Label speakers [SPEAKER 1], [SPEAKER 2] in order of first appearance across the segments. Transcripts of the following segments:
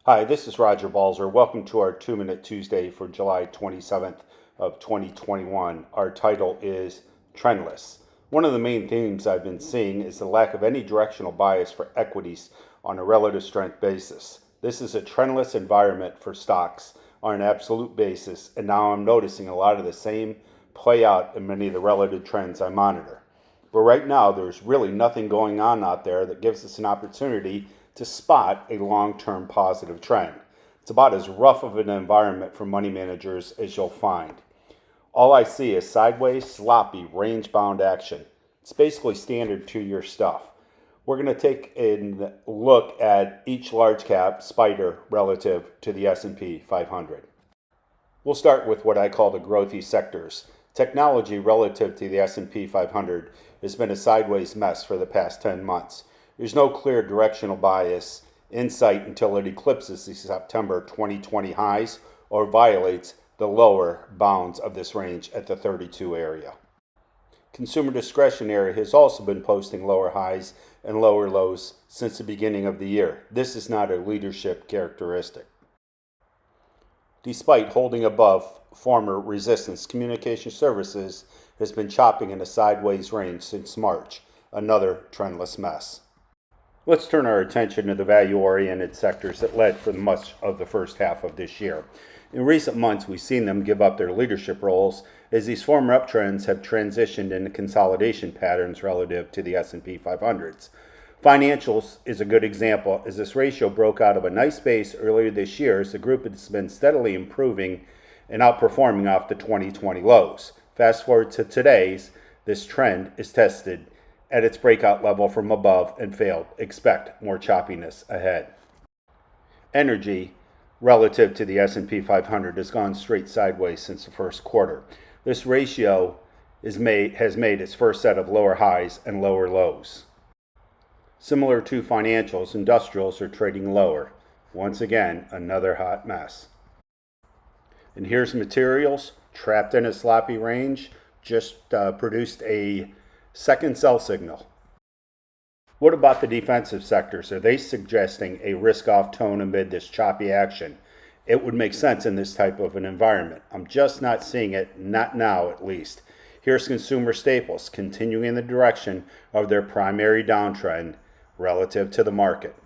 [SPEAKER 1] Hi, this is Roger Balzer. Welcome to our 2-Minute Tuesday for July 27th of 2021. Our title is Trendless. One of the main themes I've been seeing is the lack of any directional bias for equities on a relative strength basis. This is a trendless environment for stocks on an absolute basis, and now I'm noticing a lot of the same play out in many of the relative trends I monitor. But right now, there's really nothing going on out there that gives us an opportunity to spot a long-term positive trend. It's about as rough of an environment for money managers as you'll find. All I see is sideways, sloppy, range-bound action. It's basically standard 2-year stuff. We're going to take a look at each large cap spider relative to the S&P 500. We'll start with what I call the growthy sectors. Technology relative to the S&P 500 has been a sideways mess for the past 10 months. There's no clear directional bias in sight until it eclipses the September 2020 highs or violates the lower bounds of this range at the 32 area. Consumer discretionary has also been posting lower highs and lower lows since the beginning of the year. This is not a leadership characteristic. Despite holding above former resistance, communication services has been chopping in a sideways range since March, another trendless mess. Let's turn our attention to the value-oriented sectors that led for much of the first half of this year. In recent months, we've seen them give up their leadership roles as these former uptrends have transitioned into consolidation patterns relative to the S&P 500s. Financials is a good example, as this ratio broke out of a nice base earlier this year as the group has been steadily improving and outperforming off the 2020 lows. Fast forward to today's, this trend is tested at its breakout level from above and failed. Expect more choppiness ahead. Energy relative to the S&P 500 has gone straight sideways since the first quarter. This ratio has made its first set of lower highs and lower lows. Similar to financials, industrials are trading lower. Once again, another hot mess. And here's materials, trapped in a sloppy range, just produced a second sell signal. What about the defensive sectors? Are they suggesting a risk-off tone amid this choppy action? It would make sense in this type of an environment. I'm just not seeing it, not now at least. Here's consumer staples continuing in the direction of their primary downtrend relative to the market.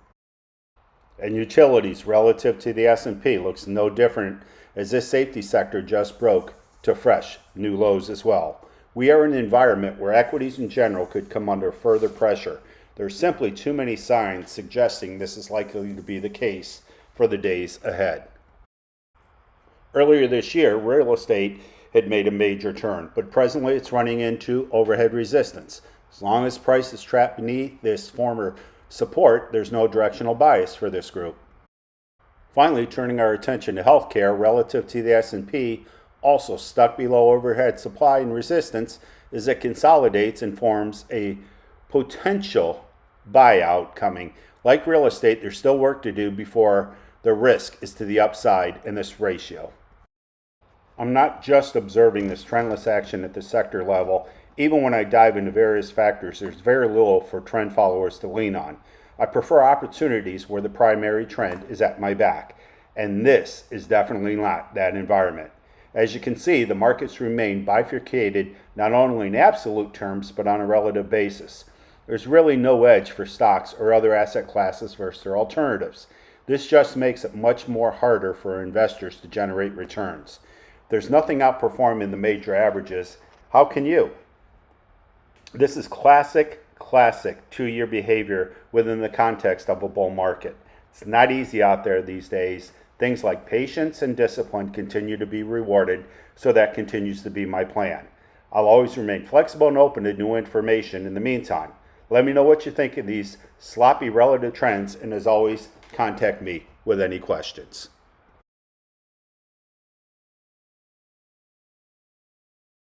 [SPEAKER 1] And utilities relative to the S&P looks no different, as this safety sector just broke to fresh new lows as well. We are in an environment where equities in general could come under further pressure. There's simply too many signs suggesting this is likely to be the case for the days ahead. Earlier this year, real estate had made a major turn, but presently it's running into overhead resistance. As long as price is trapped beneath this former support, there's no directional bias for this group. Finally, turning our attention to healthcare relative to the S&P, also stuck below overhead supply and resistance as it consolidates and forms a potential buyout coming. Like real estate, there's still work to do before the risk is to the upside in this ratio. I'm not just observing this trendless action at the sector level. Even when I dive into various factors, there's very little for trend followers to lean on. I prefer opportunities where the primary trend is at my back, and this is definitely not that environment. As you can see, the markets remain bifurcated not only in absolute terms, but on a relative basis. There's really no edge for stocks or other asset classes versus their alternatives. This just makes it much more harder for investors to generate returns. There's nothing outperforming the major averages. How can you? This is classic 2-year behavior within the context of a bull market. It's not easy out there these days. Things like patience and discipline continue to be rewarded, so that continues to be my plan. I'll always remain flexible and open to new information in the meantime. Let me know what you think of these sloppy relative trends, and as always, contact me with any questions.